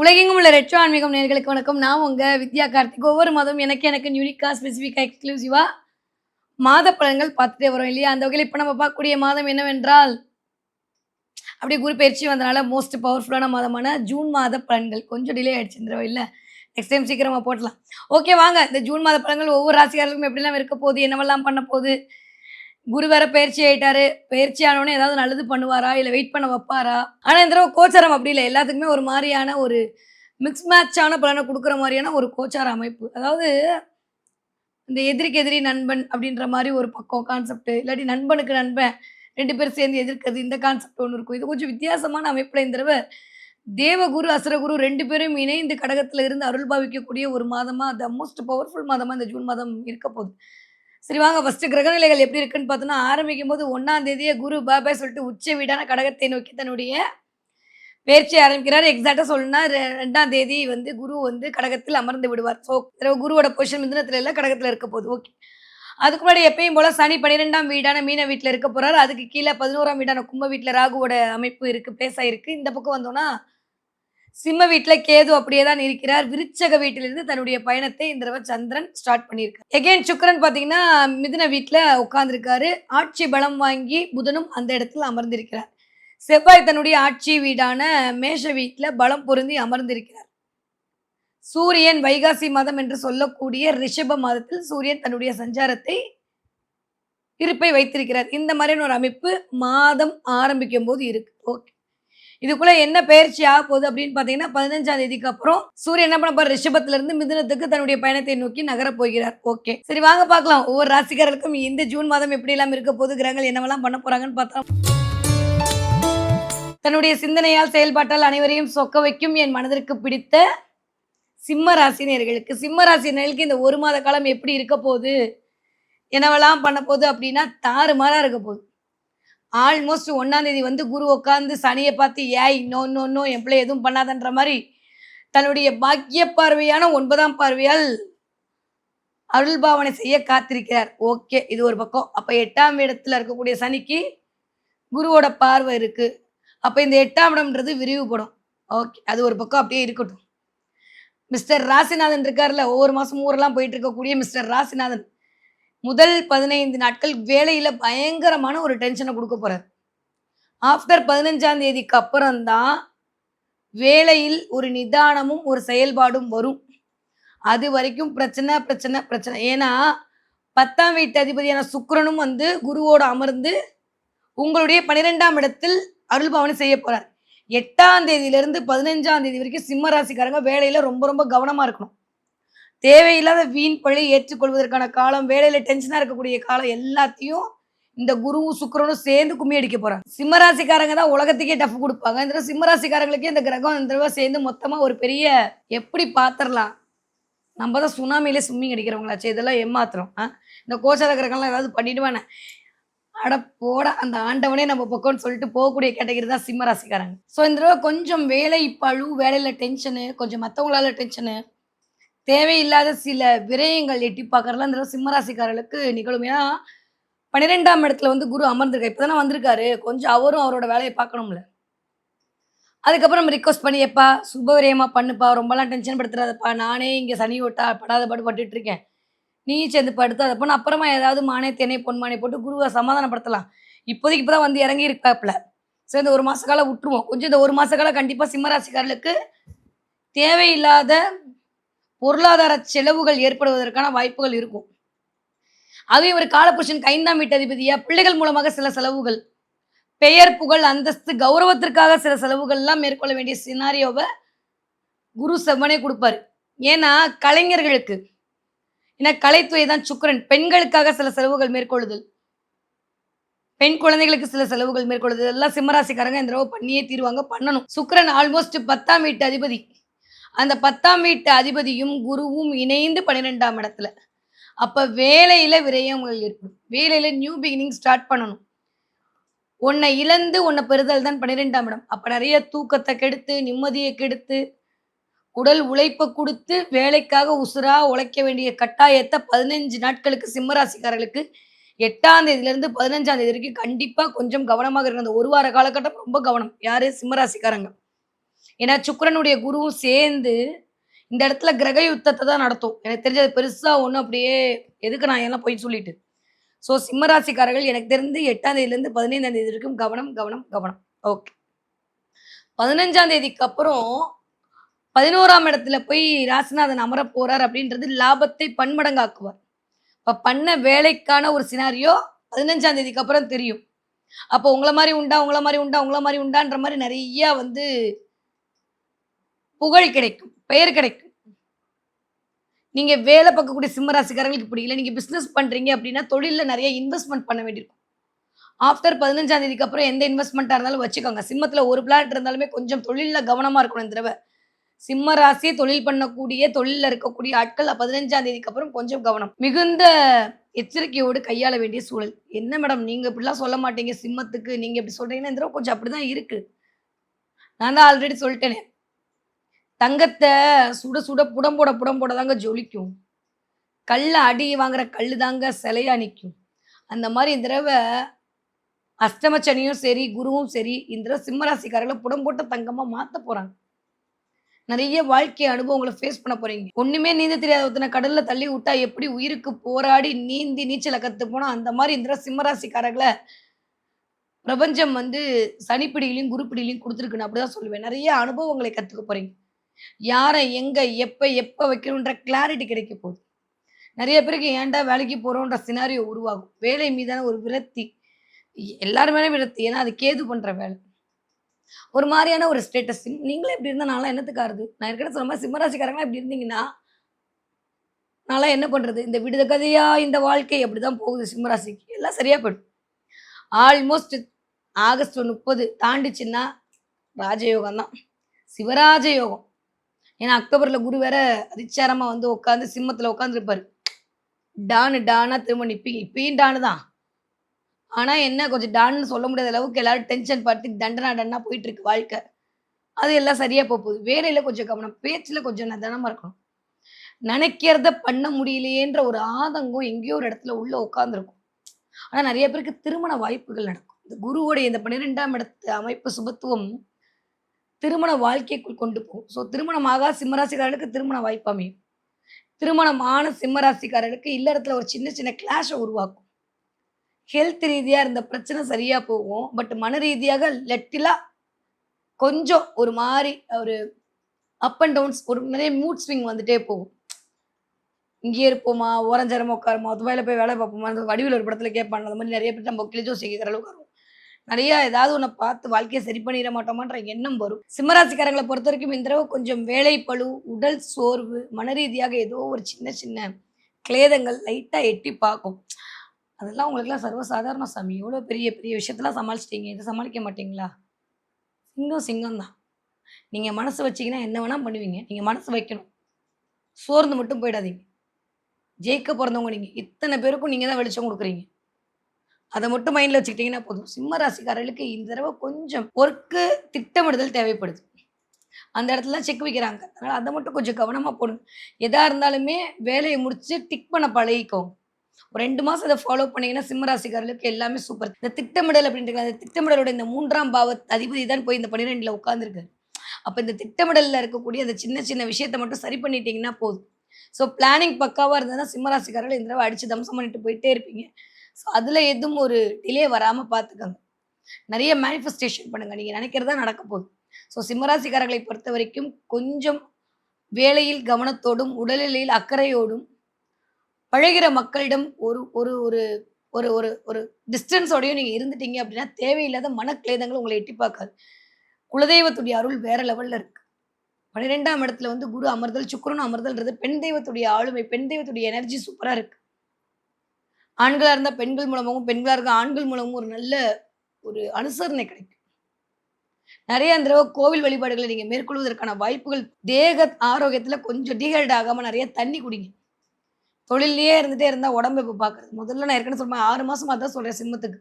உலகெங்கும் உள்ள ரெட்ரோ ஆன்மீகம் நேயர்களுக்கு வணக்கம். நான் உங்க வித்யா கார்த்திக். ஒவ்வொரு மாதம் எனக்கு யூனிக்கா, ஸ்பெசிஃபிக்கா, எக்ஸ்க்ளூசிவா மாத பலன்கள் பார்த்துட்டே வரோம் இல்லையா? அந்த வகையில இப்ப நம்ம பார்க்கக்கூடிய மாதம் என்னவென்றால், அப்படியே குரு பெயர்ச்சி வந்தனால மோஸ்ட் பவர்ஃபுல்லான மாதமான ஜூன் மாத பலன்கள். கொஞ்சம் டிலே ஆயிடுச்சு இந்த தடவ இல்ல. நெக்ஸ்ட் டைம் சீக்கிரமா போட்றலாம். ஓகே வாங்க. இந்த ஜூன் மாத பலன்கள் ஒவ்வொரு ராசிக்காரர்களுக்கும் எப்படிலாம் இருக்க போகுது? என்னவெல்லாம் பண்ண போகுது? குரு வேற பெயர்ச்சி ஆயிட்டாரு. பெயர்ச்சி ஆனவுனே ஏதாவது நல்லது பண்ணுவாரா? இல்ல வெயிட் பண்ண வப்பாரா? ஆனா இந்த தடவ கோச்சாரம் அப்படி இல்ல. எல்லாத்துக்குமே ஒரு மாரியான ஒரு மிக்ஸ் மேட்சான பலன குடுக்குற மாரியான ஒரு கோச்சார அமைப்பு. அதாவது இந்த எதிரிக்கு எதிரி நண்பன் அப்படின்ற மாரி ஒரு பக்கம் கான்செப்ட். இல்லாட்டி நண்பனுக்கு நண்பன் 2 பேரும் சேர்ந்து எதிர்க்கிறது. இந்த கான்செப்ட் ஒண்ணு இருக்கும். இது கொஞ்சம் வித்தியாசமான அமைப்புல இந்த தடவ தேவகுரு, அசுரகுரு 2 பேரும் இணைந்து கடகத்துல இருந்து அருள் பாவிக்கக்கூடிய ஒரு மாதமா, த மோஸ்ட் பவர்ஃபுல் மாதமா இந்த ஜூன் மாதம் இருக்க போகுது. சரி வாங்க ஃபர்ஸ்ட்டு கிரகநிலைகள் எப்படி இருக்குன்னு பார்த்தோம்னா, ஆரம்பிக்கும்போது 1ஆம் தேதியே குரு பாய் பாய் சொல்லிட்டு உச்ச வீடான கடகத்தை நோக்கி தன்னுடைய பெயர்ச்சி ஆரம்பிக்கிறார். எக்ஸாக்ட்டா சொல்லணும்னா 2ஆம் தேதி வந்து குரு வந்து கடகத்தில் அமர்ந்து விடுவார். ஸோ குருவோட பொசிஷன் மிதுனத்தில இல்ல கடகத்தில இருக்க போகுது. ஓகே. அதுக்கு முன்னாடி எப்பயும் போல சனி 12ஆம் வீடான மீன வீட்ல இருக்க போறாரு. அதுக்கு கீழ 11ஆம் வீடான கும்ப வீட்ல ராகுவோட அமைப்பு இருக்கு. பிளேஸ் ஆயிருக்கு. இந்த பக்கம் வந்தோம்னா, சிம்ம வீட்ல கேது அப்படியே தான் இருக்கிறார். விருச்சக வீட்டிலிருந்து தன்னுடைய பயணத்தை இந்த தடவ சந்திரன் ஸ்டார்ட் பண்ணியிருக்கார். எகைன் சுக்கிரன் பார்த்தீங்கன்னா, மிதுன வீட்ல உட்கார்ந்திருக்காரு. ஆட்சி பலம் வாங்கி புதனும் அந்த இடத்துல அமர்ந்திருக்கிறார். செவ்வாய் தன்னுடைய ஆட்சி வீடான மேஷ வீட்ல பலம் பொருந்தி அமர்ந்திருக்கிறார். சூரியன் வைகாசி மாதம் என்று சொல்லக்கூடிய ரிஷப மாதத்தில் சூரியன் தன்னுடைய சஞ்சாரத்தை இருப்பை வைத்திருக்கிறார். இந்த மாதிரியான ஒரு அமைப்பு மாதம் ஆரம்பிக்கும்போது இருக்கு. ஓகே. இதுக்குள்ள என்ன பெயர்ச்சி ஆகப்போகுது அப்படின்னு பார்த்தீங்கன்னா, 15ஆம் தேதிக்கு அப்புறம் சூரியன் என்ன பண்ண போறார்? ரிஷபத்திலிருந்து மிதுனத்துக்கு தன்னுடைய பயணத்தை நோக்கி நகரப் போகிறார். ஓகே. சரி வாங்க பார்க்கலாம். ஒவ்வொரு ராசிக்காரர்களுக்கும் இந்த ஜூன் மாதம் எப்படியெல்லாம் இருக்க போகுது, கிரகங்கள் என்னவெல்லாம் பண்ண போறாங்கன்னு பார்த்தா தன்னுடைய சிந்தனையால், செயல்பாட்டால் அனைவரையும் சொக்க வைக்கும் என் மனதிற்கு பிடித்த சிம்ம ராசினியர்களுக்கு சிம்ம ராசினியர்களுக்கு இந்த 1 மாத காலம் எப்படி இருக்க போகுது? என்னவெல்லாம் பண்ண போகுது அப்படின்னா, தாறுமாறா இருக்க போகுது. ஆல்மோஸ்ட் 1ஆம் தேதி வந்து குரு உட்கார்ந்து சனிய பார்த்து, "ஏய் நோ, நோ, நோ என் பிள்ளை எதுவும் பண்ணாதன்ற" மாரி தன்னுடைய பாக்கிய பார்வையான 9ஆம் பார்வையால் அருள் பாவனை செய்ய காத்திருக்கிறார். ஓகே. இது ஒரு பக்கம். அப்ப 8ஆம் இடத்துல இருக்கக்கூடிய சனிக்கு குருவோட பார்வை இருக்கு. அப்ப இந்த 8ஆம் இடம்ன்றது விரிவுபடும். ஓகே. அது ஒரு பக்கம் அப்படியே இருக்கட்டும். மிஸ்டர் ராசிநாதன் இருக்கார்ல, ஒவ்வொரு மாசமும் ஊரெல்லாம் போயிட்டு இருக்கக்கூடிய மிஸ்டர் ராசிநாதன். முதல் 15 நாட்கள் வேலையில பயங்கரமான ஒரு டென்ஷன குடுக்க போறாரு. ஆஃப்டர் 15ஆம் தேதிக்கு அப்புறம் தான் வேலையில் ஒரு நிதானமும், ஒரு செயல்பாடும் வரும். அதுவரைக்கும் பிரச்சனை, பிரச்சனை, பிரச்சனை. ஏன்னா 10ஆம் வீட்டு அதிபதியான சுக்கிரனும் வந்து குருவோடு அமர்ந்து உங்களுடைய 12ஆம் இடத்தில் அருள்பாவனை செய்ய போறார். 8ஆம் தேதியிலிருந்து 15ஆம் தேதி வரைக்கும் சிம்ம ராசிக்காரங்க வேலையில ரொம்ப ரொம்ப கவனமா இருக்கணும். தேவையில்லாத வீண் பழி ஏற்றுக்கொள்வதற்கான காலம், வேலையில டென்ஷனா இருக்கக்கூடிய காலம் எல்லாத்தையும் இந்த குருவும், சுக்கிரனும் சேர்ந்து கும்மி அடிக்க போறாங்க. சிம்ம ராசிக்காரங்க தான் உலகத்துக்கே டஃப் குடுப்பாங்க. இந்த தடவ சிம்ம ராசிக்காரங்களுக்கே இந்த கிரகம் இந்த தடவ சேர்ந்து மொத்தமா ஒரு பெரிய எப்படி பாத்துரலாம்? நம்ம தான் சுனாமியிலே ஸ்விம்மிங் அடிக்கிறவங்களாச்சே! இதெல்லாம் ஏமாத்துறோம். இந்த கோச்சார கிரகம்லாம் ஏதாவது பண்ணிடுவானே! அட போடா! அந்த ஆண்டவனே நம்ம பக்கம்ன்னு சொல்லிட்டு போகக்கூடிய கேட்டகரி தான் சிம்ம ராசிக்காரங்க. ஸோ இந்த தடவ கொஞ்சம் வேலை பளு, வேலையில டென்ஷனு, கொஞ்சம் மத்தவங்களால டென்ஷனு, தேவையில்லாத சில விரயங்கள் எட்டி பார்க்கறதெல்லாம் இந்த தடவ சிம்ம ராசிக்காரர்களுக்கு நிகழும். ஏன்னா 12ஆம் இடத்துல வந்து குரு அமர்ந்திருக்காரு. இப்ப தானே வந்திருக்காரு. கொஞ்சம் அவரும் அவரோட வேலைய பார்க்கணும்ல. அதுக்கப்புறம் ரிக்வெஸ்ட் பண்ணி, "எப்பா சுபவிரயமா பண்ணுப்பா, ரொம்பலாம் டென்ஷன் படுத்துறாதப்பா. நானே இங்க சனி ஓட்டா படாத பாடு பட்டுட்டு இருக்கேன். நீயும் சேர்ந்து படுத்தாதப்பான்னு" அப்புறமா ஏதாவது மானே, தேனே, பொன்மானே போட்டு குருவ சமாதானப்படுத்தலாம். இப்போதைக்கு இப்ப தான் வந்து இறங்கி இருக்காப்ல. சரி இந்த 1 மாச காலம் விட்டுருவோம். கொஞ்சம் இந்த 1 மாச காலம் கண்டிப்பா சிம்ம ராசிக்காரர்களுக்கு தேவையில்லாத பொருளாதார செலவுகள் ஏற்படுவதற்கான வாய்ப்புகள் இருக்கும். அதுவும் இவர் காலபுருஷனுக்கு 5ஆம் வீட்டு அதிபதியா, பிள்ளைகள் மூலமாக சில செலவுகள், பெயர், புகழ், அந்தஸ்து, கௌரவத்திற்காக சில செலவுகள்லாம் மேற்கொள்ள வேண்டிய சினாரியோவ குரு செவ்வனே குடுப்பாரு. ஏன்னா, கலைஞர்களுக்கு ஏன்னா கலைத்துறை தான் சுக்கிரன். பெண்களுக்காக சில செலவுகள் மேற்கொள்ளுதல், பெண் குழந்தைகளுக்கு சில செலவுகள் மேற்கொள்ளுதல், இதெல்லாம் சிம்மராசிக்காரங்க இந்த தடவ பண்ணியே தீருவாங்க, பண்ணணும். சுக்கிரன் ஆல்மோஸ்ட் 10ஆம் வீட்டு அதிபதி. அந்த 10ஆம் வீட்டு அதிபதியும், குருவும் இணைந்து 12ஆம் இடத்துல. அப்ப வேலையில விரயங்கள் ஏற்படும். வேலையில நியூ பிகினிங் ஸ்டார்ட் பண்ணணும். உன்னை இழந்து உன்னை பெறுதல் தான் 12ஆம் இடம். அப்ப நெறைய தூக்கத்த கெடுத்து, நிம்மதிய கெடுத்து, உடல் உழைப்ப குடுத்து, வேலைக்காக உசுரா உழைக்க வேண்டிய கட்டாயத்த 15 நாட்களுக்கு சிம்ம ராசிக்காரர்களுக்கு 8ஆம் தேதியிலிருந்து 15ஆம் தேதி வரைக்கும் கண்டிப்பா கொஞ்சம் கவனமாக இருக்கணும். அந்த 1 வார காலகட்டம் ரொம்ப கவனம். யாரு? சிம்ம ராசிக்காரங்க. ஏன்னா சுக்கிரனுடைய குருவும் சேர்ந்து இந்த இடத்துல கிரக யுத்தத்த தான் நடத்தும். எனக்கு தெரிஞ்சு அது பெருசா ஒண்ணும் அப்படியே எதுக்கு நான் எல்லாம் பொய் சொல்லிட்டு. ஸோ சிம்ம ராசிக்காரர்கள் எனக்கு தெரிந்து 8ஆம் தேதியிலேருந்து 15ஆம் தேதி வரைக்கும் கவனம், கவனம், கவனம். ஓகே. 15ஆம் தேதிக்கு அப்புறம் 11ஆம் இடத்துல போய் ராசிநாதன் அமரப் போறார் அப்படின்றது லாபத்தை பன்மடங்காக்குவார். இப்ப பண்ண வேலைக்கான ஒரு சினாரியோ 15ஆம் தேதிக்கு அப்புறம் தெரியும். அப்போ உங்கள மாரி உண்டா, உங்கள மாரி உண்டா, உங்கள மாரி உண்டான்ற மாரி நெறைய வந்து புகழ் கிடைக்கும். பெயர் கிடைக்கும். நீங்க வேலை பார்க்கக்கூடிய சிம்ம ராசிக்காரங்களுக்கு இப்படி இல்ல. நீங்க பிசினஸ் பண்றீங்க அப்படின்னா, தொழில்ல நெறைய இன்வெஸ்ட்மென்ட் பண்ண வேண்டியிருக்கும். ஆஃப்டர் 15ஆம் தேதிக்கு அப்புறம் எந்த இன்வெஸ்ட்மென்ட்டா இருந்தாலும் வச்சுக்கோங்க. சிம்மத்துல ஒரு பிளானட் இருந்தாலுமே கொஞ்சம் தொழில்ல கவனமா இருக்கணும் இந்த தடவ. சிம்ம ராசி தொழில் பண்ணக்கூடிய, தொழில்ல இருக்கக்கூடிய ஆட்கள் 15ஆம் தேதிக்கு அப்புறம் கொஞ்சம் கவனம். மிகுந்த எச்சரிக்கையோடு கையாள வேண்டிய சூழல். என்ன மேடம் நீங்க இப்படிலாம் சொல்ல மாட்டீங்க சிம்மத்துக்கு. நீங்க இப்படி சொல்றீங்கன்னா, இந்த தடவ கொஞ்சம் அப்படிதான் இருக்கு. நான் தான் ஆல்ரெடி சொல்ட்டேனே. தங்கத்த சுட சுட புடம் போட தாங்க ஜொலிக்கும். கல்ல அடி வாங்குற கல்லு தாங்க சிலையா நிக்கும். அந்த மாரி இந்த தடவ அஷ்டம சனியும் சரி, குருவும் சரி, இந்த தடவ சிம்ம ராசிக்காரர்கள புடம் போட்ட தங்கமா மாத்தப் போறாங்க. நெறைய வாழ்க்கை அனுபவங்கள ஃபேஸ் பண்ண போறீங்க. ஒண்ணுமே நீந்த தெரியாத ஒருத்தன கடல்ல தள்ளி விட்டா எப்படி உயிருக்கு போராடி நீந்தி நீச்சல கத்துப்போனோ, அந்த மாரி இந்த தடவ சிம்ம ராசிக்காரர்கள பிரபஞ்சம் வந்து சனிப்பிடியிலயும், குருப்பிடியிலயும் குடுத்துருக்கு. நான் அப்படிதான் சொல்லுவேன். நெறைய அனுபவங்களை கத்துக்க போறீங்க. யார, எங்க, எப்ப வைக்கணுன்ற கிளாரிட்டி கிடைக்க போகுது. நெறைய பேருக்கு ஏன்டா வேலைக்கு போறோம்ன்ற சினாரியோ உருவாகும். வேலை மீதான ஒரு விரக்தி. எல்லார் மேலயும் விரக்தி. ஏன்னா, அது கேது பண்ற வேலை. ஒரு மாரியான ஒரு ஸ்டேட்டஸ். நீங்களே இப்படி இருந்தா நான்லாம் என்னத்துக்கு ஆறது? நான் ஏற்கனவே சொன்ன மாரி சிம்ம ராசிக்காரங்கலாம் இப்படி இருந்தீங்கன்னா, நான்லாம் என்ன பண்றது? இந்த விடுத கதையா இந்த வாழ்க்கை அப்படிதான் போகுது சிம்ம ராசிக்கு. எல்லாம் சரியா போயிடும். ஆல்மோஸ்ட் ஆகஸ்ட் 30 தாண்டிச்சுன்னா ராஜயோகம் தான். சிவராஜ யோகம். ஏன்னா, அக்டோபர்ல குரு வேற அதிச்சாரமா வந்து உட்கார்ந்து சிம்மத்துல உட்கார்ந்திருப்பாரு. டானா திரும்ப நிப்பீங்க. இப்பயும் டானு தான். ஆனா என்ன கொஞ்சம் டான்னு சொல்ல முடியாத அளவுக்கு எல்லாரும் டென்ஷன் படுத்தி டன்னா போயிட்டு இருக்கு வாழ்க்கை. அது எல்லாம் சரியா போகுது. வேலையில கொஞ்சம் கவனம். பேச்சுல கொஞ்சம் நிதானமா இருக்கணும். நெனைக்கிறத பண்ண முடியலையேன்ற ஒரு ஆதங்கம் எங்கேயோ ஒரு இடத்துல உள்ள உட்கார்ந்திருக்கும். ஆனா நெறைய பேருக்கு திருமண வாய்ப்புகள் நடக்கும். இந்த குருவுடைய இந்த 12ஆம் இடத்து அமைப்பு சுபத்துவம் திருமண வாழ்க்கைக்குள் கொண்டு போகும். ஸோ திருமணம் ஆகாத சிம்மராசிக்காரர்களுக்கு திருமண வாய்ப்பு அமையும். திருமணம் ஆன சிம்மராசிக்காரர்களுக்கு இல்லறத்துல ஒரு சின்ன சின்ன கிளாஷ உருவாக்கும். ஹெல்த் ரீதியா இருந்த பிரச்சனை சரியா போகும். பட் மன ரீதியாக லெட்டிலா கொஞ்சம் ஒரு மாரி ஒரு அப் அண்ட் டவுன்ஸ் ஒரு நிறைய மூட் ஸ்விங் வந்துட்டே போகும். இங்கேயே இருப்போமா, ஓரஞ்சரமா உட்காருமா, துபாயில போய் வேலை பார்ப்போமா, அந்த வடிவேலு ஒரு படத்துல கேட்பான்ல, அந்த மாரி நெறைய பேர் நம்ம கிளி ஜோசியம் கேட்கிற அளவுக்கு வரும். நெறைய ஏதாவது ஒண்ண பார்த்து வாழ்க்கைய சரி பண்ணிற மாட்டோமான்ற எண்ணம் வரும். சிம்மராசிக்காரங்கள பொறுத்தவரைக்கும் இந்த தடவ கொஞ்சம் வேலை பளு, உடல் சோர்வு, மன ரீதியாக ஏதோ ஒரு சின்ன சின்ன கிளேதங்கள் லைட்டா எட்டி பார்க்கும். அதெல்லாம் உங்களுக்கெல்லாம் சர்வசாதாரணம் சாமி. எவ்வளோ பெரிய பெரிய விஷயத்தலாம் சமாளிச்சுட்டீங்க. இத சமாளிக்க மாட்டீங்களா? சிங்கம் சிங்கம் தான். நீங்க மனசு வச்சீங்கன்னா என்ன வேணா பண்ணுவீங்க. நீங்க மனசு வைக்கணும். சோர்ந்து மட்டும் போயிடாதீங்க. ஜெயிக்க பொறந்தவங்க நீங்க. இத்தன பேருக்கும் நீங்க தான் வெளிச்சம் குடுக்குறீங்க. அத மட்டும் மைண்ட்ல வச்சுக்கிட்டீங்கன்னா போதும். சிம்ம ராசிக்காரர்களுக்கு இந்த தடவ கொஞ்சம் ஒர்க்கு திட்டமிடுதல் தேவைப்படுது. அந்த இடத்துல செக் வைக்கிறாங்க. அதனால அத மட்டும் கொஞ்சம் கவனமா போடுங்க. எதா இருந்தாலுமே வேலைய முடிச்சு டிக் பண்ண பழகிக்கோங்க. ஒரு 2 மாசம் அத ஃபாலோ பண்ணீங்கன்னா, சிம்ம ராசிக்காரர்களுக்கு எல்லாமே சூப்பர். இந்த திட்டமிடல் அப்படின்றது அந்த திட்டமிடலோட இந்த 3ஆம் அதிபதி தான் போய் இந்த 12ல உட்கார்ந்திருக்காரு. அப்ப இந்த திட்டமிடல்ல இருக்கக்கூடிய அந்த சின்ன சின்ன விஷயத்த மட்டும் சரி பண்ணிட்டீங்கன்னா போதும். ஸோ பிளானிங் பக்காவா இருந்ததுன்னா, சிம்ம ராசிக்காரர்கள் இந்த தடவ அடிச்சு தம்சம் பண்ணிட்டு போயிட்டே இருப்பீங்க. ஸோ அதுல எதுவும் ஒரு டிலே வராம பார்த்துக்கங்க. நெறைய மேனிஃபெஸ்டேஷன் பண்ணுங்க. நீங்க நினைக்கிறது தான் நடக்க போகுது. ஸோ சிம்ம ராசிக்காரர்களை பொறுத்தவரைக்கும் கொஞ்சம் வேலையில் கவனத்தோடும், உடல்நிலையில் அக்கறையோடும், பழகுற மக்களிடம் ஒரு ஒரு ஒரு ஒரு ஒரு ஒரு டிஸ்டன்ஸோடயும் நீங்க இருந்துட்டீங்க அப்படின்னா, தேவையில்லாத மனக்லேதங்கள் உங்கள எட்டி பார்க்காது. குலதெய்வத்துடைய அருள் வேற லெவல்ல இருக்கு. 12ஆம் இடத்துல வந்து குரு அமர்தல், சுக்கிரனும் அமர்தல்ன்றது பெண் தெய்வத்துடைய ஆளுமை, பெண் தெய்வத்துடைய எனர்ஜி சூப்பரா இருக்கு. ஆண்களா இருந்தா பெண்கள் மூலமாவும், பெண்களா இருந்தா ஆண்கள் மூலமும் ஒரு நல்ல ஒரு அனுசரணை கிடைக்கும். நெறைய இந்த தடவ கோவில் வழிபாடுகள நீங்க மேற்கொள்வதற்கான வாய்ப்புகள் தேக ஆரோக்கியத்துல கொஞ்சம் டீஹைட்ரேட் ஆகாம நெறைய தண்ணி குடிங்க. தொழில்லயே இருந்துட்டே இருந்தா உடம்ப எப்ப பார்க்கறது? முதல்ல நான் ஏற்கனவே சொன்ன 6 மாசமா அதான் சொல்றேன் சிம்மத்துக்கு.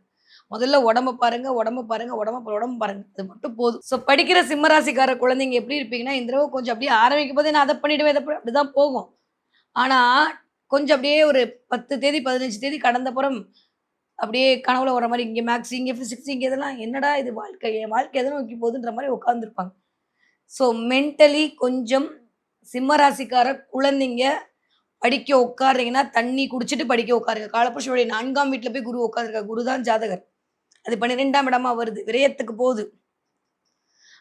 முதல்ல உடம்ப பாருங்க, உடம்ப பாருங்க, உடம்ப பாருங்க. அது மட்டும் போதும். ஸோ படிக்கிற சிம்ம ராசிக்கார குழந்தைங்க எப்படி இருப்பீங்கன்னா, இந்த தடவ கொஞ்சம் அப்படியே ஆரம்பிக்கும்போதே நான் அத பண்ணிடுவேன், அப்படிதான் போகும். ஆனா, கொஞ்சம் அப்படியே ஒரு 10 தேதி, 15 தேதி கடந்தப்புறம் அப்படியே கனவுல வர மாரி இங்க மேத்ஸ், இங்க பிசிக்ஸ், இங்க இதெல்லாம் என்னடா இது வாழ்க்கை? என் வாழ்க்கை எத நோக்கி போகுதுன்ற மாரி உட்கார்ந்துருப்பாங்க. ஸோ மென்டலி கொஞ்சம் சிம்ம ராசிக்கார குழந்தைங்க படிக்க உட்காருறீங்கன்னா, தண்ணி குடிச்சிட்டு படிக்க உட்காருங்க. காலபுருஷனுடைய 4ஆம் வீட்ல போய் குரு உட்கார்ந்திருக்கார். குரு தான் ஜாதகர். அது 12ஆம் இடமா வருது. விரயத்துக்கு போகுது.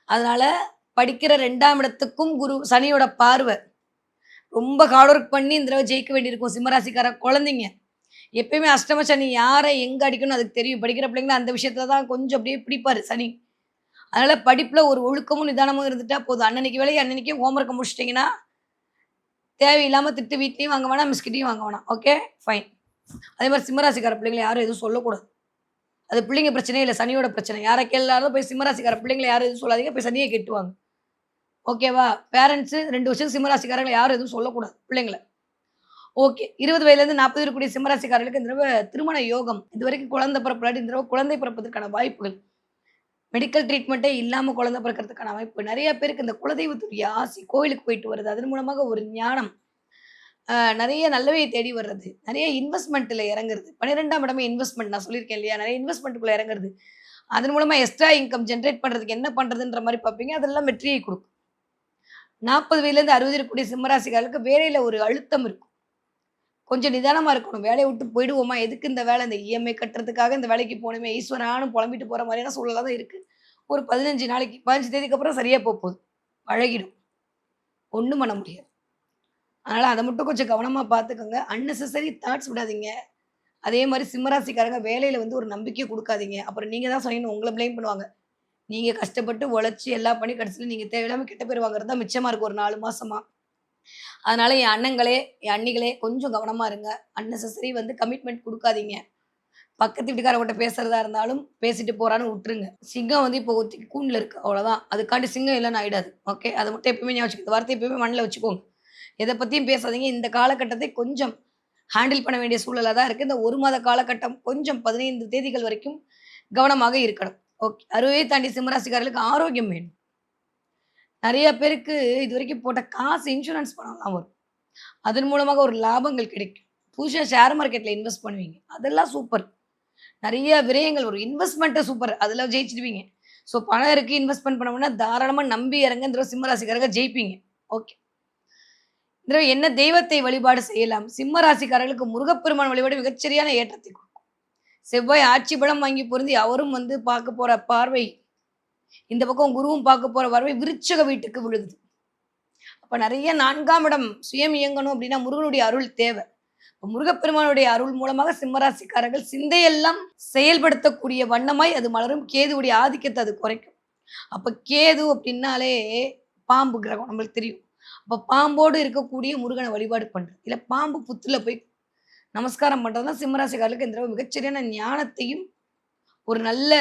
அதனால படிக்கிற 2ஆம் இடத்துக்கும் குரு சனியோட பார்வை. ரொம்ப ஹார்ட் ஒர்க் பண்ணி இந்த தடவ ஜெயிக்க வேண்டியிருக்கும் சிம்மராசிக்கார குழந்தைங்க. எப்பயுமே அஷ்டம சனி யார எங்க அடிக்கணும்னு அதுக்கு தெரியும். படிக்கிற பிள்ளைங்கள அந்த விஷயத்துல தான் கொஞ்சம் அப்படியே பிடிப்பாரு சனி. அதனால படிப்புல ஒரு ஒழுக்கமும், நிதானமும் இருந்துட்டா போதும். அன்னன்னைக்கு வேலைய அன்னன்னைக்கே ஹோம் ஒர்க்க முடிச்சுட்டீங்கன்னா, தேவையில்லாம திட்டு வீட்லயும் வாங்க வேணாம், மிஸ்கிட்டயும் வாங்க வேணாம். Okay, fine. அதே மாரி சிம்மராசிக்கார பிள்ளைங்கள யாரும் எதுவும் சொல்லக்கூடாது. அது பிள்ளைங்க பிரச்சனையே இல்ல. சனியோட பிரச்சனை. யார கேளாலும் போய் சிம்மராசிக்கார பிள்ளைங்கள யாரும் எதுவும் சொல்லாதீங்க. போய் சனிய கெட்டுவாங்க. ஓகேவா? பேரண்ட்ஸ் 2 வருஷம் சிம்மராசிக்காரங்கள யாரும் எதுவும் சொல்லக்கூடாது பிள்ளைங்கள. ஓகே. 20 வயதிலேருந்து 40 இருக்கக்கூடிய சிம்மராசிக்காரர்களுக்கு இந்த தடவ திருமண யோகம். இதுவரைக்கும் குழந்தை பிறப்பில்லாட்டி இந்த தடவ குழந்தை பிறப்பதற்கான வாய்ப்புகள். மெடிக்கல் ட்ரீட்மெண்ட்டே இல்லாம குழந்தை பிறக்கிறதுக்கான வாய்ப்பு. நெறைய பேருக்கு இந்த குலதெய்வத்துடைய ஆசி, கோயிலுக்கு போயிட்டு வருது. அதன் மூலமாக ஒரு ஞானம். நெறைய நல்லவைய தேடி வர்றது. நெறைய இன்வெஸ்ட்மென்ட்ல இறங்குறது. 12ஆம் இடமே இன்வெஸ்ட்மென்ட் நான் சொல்லியிருக்கேன் இல்லையா? நெறைய இன்வெஸ்ட்மென்ட்குள்ள இறங்குறது. அதன் மூலமா எக்ஸ்ட்ரா இன்கம் ஜெனரேட் பண்றதுக்கு என்ன பண்றதுன்ற மாரி பார்ப்பீங்க. அதெல்லாம் வெற்றியை குடுக்கும். 40 வயதிலேருந்து 60 இருக்கக்கூடிய சிம்மராசிக்காரர்களுக்கு வேலையில ஒரு அழுத்தம் இருக்கும். கொஞ்சம் நிதானமா இருக்கணும். வேலைய விட்டு போயிடுவோமா? எதுக்கு இந்த வேலை? இந்த இஎம்ஐ கட்டுறதுக்காக இந்த வேலைக்கு போனோமே! ஈஸ்வரான்னு புலம்பிட்டு போற மாரியான சூழலா தான் இருக்கு. ஒரு 15 நாளைக்கு 15 தேதிக்கு அப்புறம் சரியா போது. பழகிடும். ஒண்ணும் பண்ண முடியாது. அதனால அத மட்டும் கொஞ்சம் கவனமா பார்த்துக்கங்க. அன்னெசசரி தாட்ஸ் விடாதீங்க. அதே மாரி சிம்மராசிக்காரங்க வேலையில வந்து ஒரு நம்பிக்கை குடுக்காதீங்க. அப்புறம் நீங்க தான் சொன்னீங்கன்னு உங்கள ப்ளேம் பண்ணுவாங்க. நீங்க கஷ்டப்பட்டு உழைச்சு எல்லாம் பண்ணி கடைசியில நீங்க தேவையில்லாம கெட்ட பேர் வாங்குறது தான் மிச்சமா இருக்கு ஒரு 4 மாசமா. அதனால என் அண்ணங்களே, என் அண்ணிகளே கொஞ்சம் கவனமா இருங்க. அன்னெசசரி வந்து கமிட்மெண்ட் குடுக்காதீங்க. பக்கத்து வீட்டுக்காரவங்கட்ட பேசுறதா இருந்தாலும் பேசிட்டு போறான்னு உட்டுருங்க. சிங்கம் வந்து இப்போ கூண்டுல இருக்கு. அவ்வளோதான். அதுக்காண்டி சிங்கம் இல்லன்னு ஆயிடாது. ஓகே. அத மட்டும் எப்பவுமே ஞாபகம் வச்சுக்கங்க. இந்த வார்த்தைய எப்பவுமே மனசுல வச்சுக்கோங்க. எத பத்தியும் பேசாதீங்க. இந்த காலகட்டத்தை கொஞ்சம் ஹேண்டில் பண்ண வேண்டிய சூழலா தான் இருக்கு. இந்த 1 மாத காலகட்டம் கொஞ்சம் 15 தேதிகள் வரைக்கும் கவனமாக இருக்கணும். ஓகே. 60 தாண்டி சிம்மராசிக்காரர்களுக்கு ஆரோக்கியம் வேணும். நெறைய பேருக்கு இதுவரைக்கும் போட்ட காசு இன்சூரன்ஸ் பணம்லாம் வரும். அதன் மூலமாக ஒரு லாபங்கள் கிடைக்கும். புதுசா ஷேர் மார்க்கெட்ல இன்வெஸ்ட் பண்ணுவீங்க. அதெல்லாம் சூப்பர். நெறைய விரயங்கள் வரும். இன்வெஸ்ட்மெண்ட்டே சூப்பர். அதுல ஜெயிச்சுடுவீங்க. ஸோ பணம் இருக்கு இன்வெஸ்ட்மென்ட் பண்ணோம்னா தாராளமா நம்பி இறங்க இந்த தடவ சிம்ம ராசிக்காரங்க ஜெயிப்பீங்க. ஓகே. இந்த தடவ என்ன தெய்வத்தை வழிபாடு செய்யலாம்? சிம்ம ராசிக்காரர்களுக்கு முருகப்பெருமான் வழிபாடு மிகச்சரியான ஏற்றத்தை கொடுக்கும். செவ்வாய் ஆட்சி பலம் வாங்கி பொருந்தி அவரும் வந்து பார்க்க போற பார்வை, இந்த பக்கம் குருவும் பார்க்க போற பார்வை விருச்சக வீட்டுக்கு விழுகுது. அப்ப நெறைய 4ஆம் இடம் சுயம் இயங்கணும் அப்படின்னா முருகனுடைய அருள் தேவை. முருகப்பெருமானுடைய அருள் மூலமாக சிம்மராசிக்காரர்கள் சிந்தையெல்லாம் செயல்படுத்தக்கூடிய வண்ணமாய் அது மலரும். கேதுவுடைய ஆதிக்கத்தை அது குறைக்கும். அப்ப கேது அப்படின்னாலே பாம்பு கிரகம் நம்மளுக்கு தெரியும். அப்ப பாம்போடு இருக்கக்கூடிய முருகனை வழிபாடு பண்றது இல்ல பாம்பு புத்துல போய் நமஸ்காரம் பண்றதுதான் சிம்மராசிக்காரர்களுக்கு இந்த தடவை மிகச்சரியான ஞானத்தையும் ஒரு நல்ல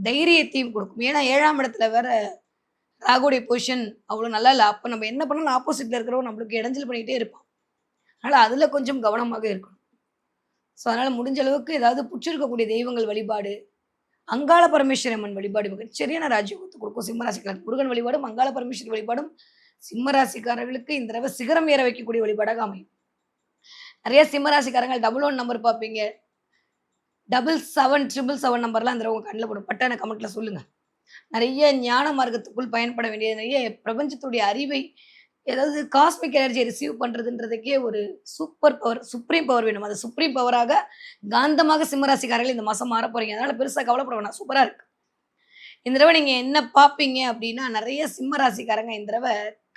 தைரியத்தையும் கொடுக்கும். ஏன்னா 7ஆம் இடத்துல வேற ராகுடைய பொசிஷன் அவ்வளவு நல்லா இல்ல. அப்ப நம்ம என்ன பண்ணாலும் ஆப்போசிட்ல இருக்கிறவங்க நம்மளுக்கு இடைஞ்சல் பண்ணிக்கிட்டே இருப்பான். அதனால அதுல கொஞ்சம் கவனமாக இருக்கணும். ஸோ அதனால முடிஞ்ச அளவுக்கு ஏதாவது புடிச்சிருக்கக்கூடிய தெய்வங்கள் வழிபாடு, அங்காள பரமேஸ்வரி அம்மன் வழிபாடு மிகச்சரியான ராஜயோகத்தை கொடுக்கும் சிம்மராசிக்காரர்களுக்கு. முருகன் வழிபாடும், அங்காள பரமேஸ்வரி வழிபாடும் சிம்மராசிக்காரர்களுக்கு இந்த தடவை சிகரம் ஏற வைக்கக்கூடிய வழிபாடாக அமையும். நெறைய சிம்மராசிக்காரங்க 11 நம்பர் பார்ப்பீங்க. 7777 நம்பர்லாம் இந்த தடவ உங்க கண்ல படும். பட்டான கமெண்ட்ல சொல்லுங்க. நெறைய ஞான மார்க்கத்துக்குள் பயன்பட வேண்டிய நெறைய பிரபஞ்சத்துடைய அறிவை ஏதாவது காஸ்மிக் எனர்ஜிய ரிசீவ் பண்றதுன்றதுக்கே ஒரு சூப்பர் பவர், சுப்ரீம் பவர் வேணும். அது சுப்ரீம் பவராக காந்தமாக சிம்மராசிக்காரர்கள் இந்த மாசம் மாறப் போறீங்க. அதனால பெருசா கவலைப்பட வேணாம். சூப்பரா இருக்கு. இந்த தடவ நீங்க என்ன பார்ப்பீங்க அப்டின்னா, நெறைய சிம்ம ராசிக்காரங்க இந்த தடவ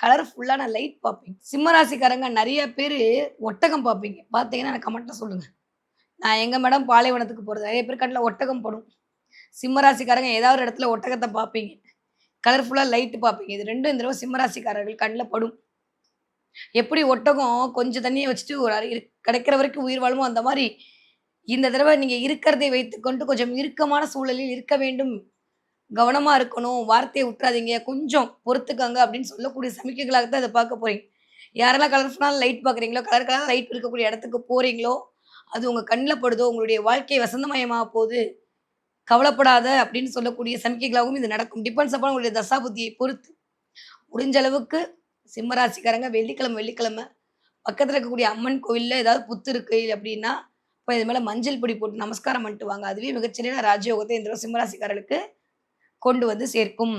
கலர்ஃபுல்லான லைட் பார்ப்பீங்க. சிம்ம ராசிக்காரங்க நெறைய பேரு ஒட்டகம் பார்ப்பீங்க. பார்த்தீங்கன்னா எனக்கு கமெண்ட்ல சொல்லுங்க. நான் எங்க மேடம் பாலைவனத்துக்கு போறது? நெறைய பேர் கண்ல ஒட்டகம் படும். சிம்ம ராசிக்காரங்க ஏதாவது ஒரு இடத்துல ஒட்டகத்த பார்ப்பீங்க. கலர்ஃபுல்லா லைட் பார்ப்பீங்க. இது 2ம் இந்த தடவ சிம்ம ராசிக்காரர்கள் கண்ல படும். எப்படி ஒட்டகம் கொஞ்சம் தண்ணிய வச்சுட்டு ஒரு கிடைக்கிற வரைக்கும் உயிர் வாழுமோ, அந்த மாரி இந்த தடவ நீங்க இருக்கிறதை வைத்துக்கொண்டு கொஞ்சம் இறுக்கமான சூழலில் இருக்க வேண்டும். கவனமா இருக்கணும். வார்த்தைய விட்றாதீங்க. கொஞ்சம் பொறுத்துக்கங்க அப்படின்னு சொல்லக்கூடிய சமிக்கைகளாக தான் இத பார்க்க போறீங்க. யாரெல்லாம் கலர்ஃபுல்லான லைட் பார்க்குறீங்களோ, கலர் கலரா லைட் இருக்கக்கூடிய இடத்துக்கு போறீங்களோ, அது உங்க கண்ல படுதோ, உங்களுடைய வாழ்க்கை வசந்தமயமாக போது. கவலைப்படாத அப்படின்னு சொல்லக்கூடிய சமிக்கைகளாகவும் இது நடக்கும். டிபெண்ட்ஸ் அப்பான் உங்களுடைய தசாபுத்தியை பொறுத்து. முடிஞ்ச அளவுக்கு சிம்ம ராசிக்காரங்க வெள்ளிக்கிழமை பக்கத்துல இருக்கக்கூடிய அம்மன் கோவில்ல ஏதாவது புத்து இருக்கு அப்படின்னா, போய் இது மேல மஞ்சள் பொடி போட்டு நமஸ்காரம் பண்ணிட்டு வாங்க. அதுவே மிகச்சிறிய ராஜயோகத்தை இந்த சிம்ம ராசிக்காரர்களுக்கு கொண்டு வந்து சேர்க்கும்.